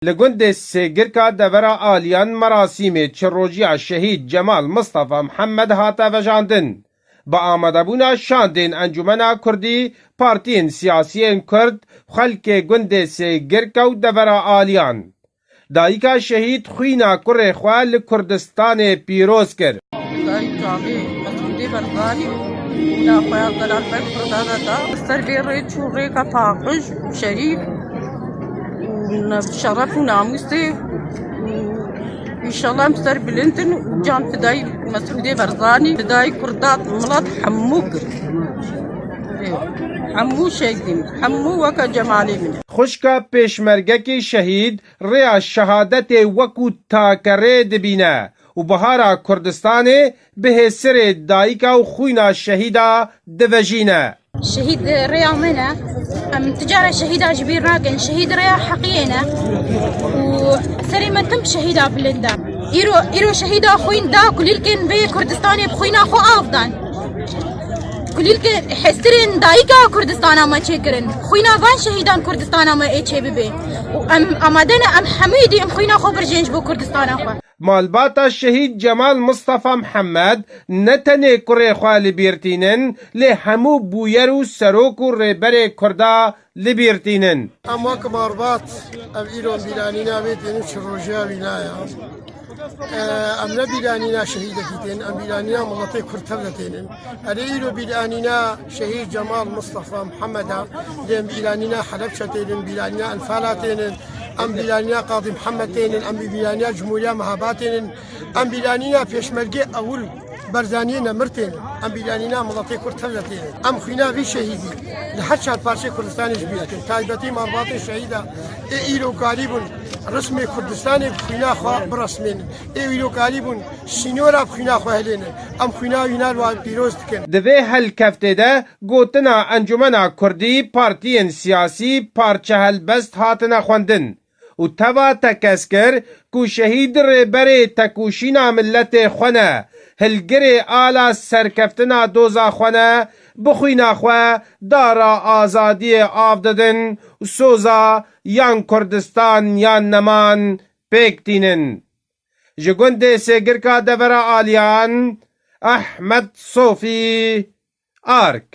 لگند سگرکا دورا آلیان مراسم چروجی شهید جمال مصطفى محمد هاتا وجاندن. با آمدبونا شاندین انجمنا کردی پارتین سیاسیین کرد خلک گند سگرکا و دورا آلیان. دایکا شهید خوینا کر خوال کردستان پیروز کرد. لا خويا طلال بكر هذا السربيري شوري كفاقش شريف وشرف وناموسي ان شاء الله مستر بلنتن وجان فداي مسعودي برزاني فداي كردات ملات حموك حمو شيخين حمو وكا جمالي من خشكا پیشمرگه کی شهید ریا شهادت وکو تاکره دبینه و بهارا کردستان به سر دایکا و خوینا شهیدا دوجینه. شهيد ريا منا تجارة شهيدة جبير راقن شهيد ريا حقينا وسري تم شهيدة بلندا إيرو شهيدة خوين دا كل كن بي كردستاني بخوينا خو أفضل كل كن حسترين دايكا كردستانا ما تشكرن خوينا فان شهيدان كردستانا ما إيش بي أمادنا أم حميدي أم خوينا خو برجنج بو كردستانا خو مالباتا شهید جمال مصطفى محمد نتنه کره خواه لبیرتینن لی همو بویر و سروک و ریبر کردا لبیرتینن. اما که مالبات ام ایران بیرانینا بیتین و چروجیا بینایا ام نبیرانینا شهید کتین ام بیرانینا ملطی کرتبلتین اری ایرو بیرانینا شهید جمال مصطفى محمد لیم بیرانینا حلب شتین بیرانینا انفالاتین ام بیرانینا قاضی محمد تین ام بیرانینا جمهوریه مهاباتین ام بیرانینا پیشمرگی اول برزانینا مرتين ام بيلانينا ملطي كرتلتين ام خوينا في شهيدي لحد شاد بارشي كردستان جبيتين تايبتي مرباطي شهيده ايلو قاليبون رسمي كردستاني خوينا خوا برسمين ايلو قاليبون سينورا خوينا خوا هلين ام خوينا ينال و بيروز تكن دوی هل کفته ده گوتنا انجمنا کردی پارتین سیاسی پارچه هلبست هاتنا خوندن و توا تکسکر کو شهید ریبر تکوشینا ملت خونه هلگری آلا سرکفتنا دوزا خونه بخوینا خواه دارا آزادی آفددن و سوزا یان کردستان یان نمان پیکتینن. جگند سگرکا دورا آلیان احمد صوفی آرک.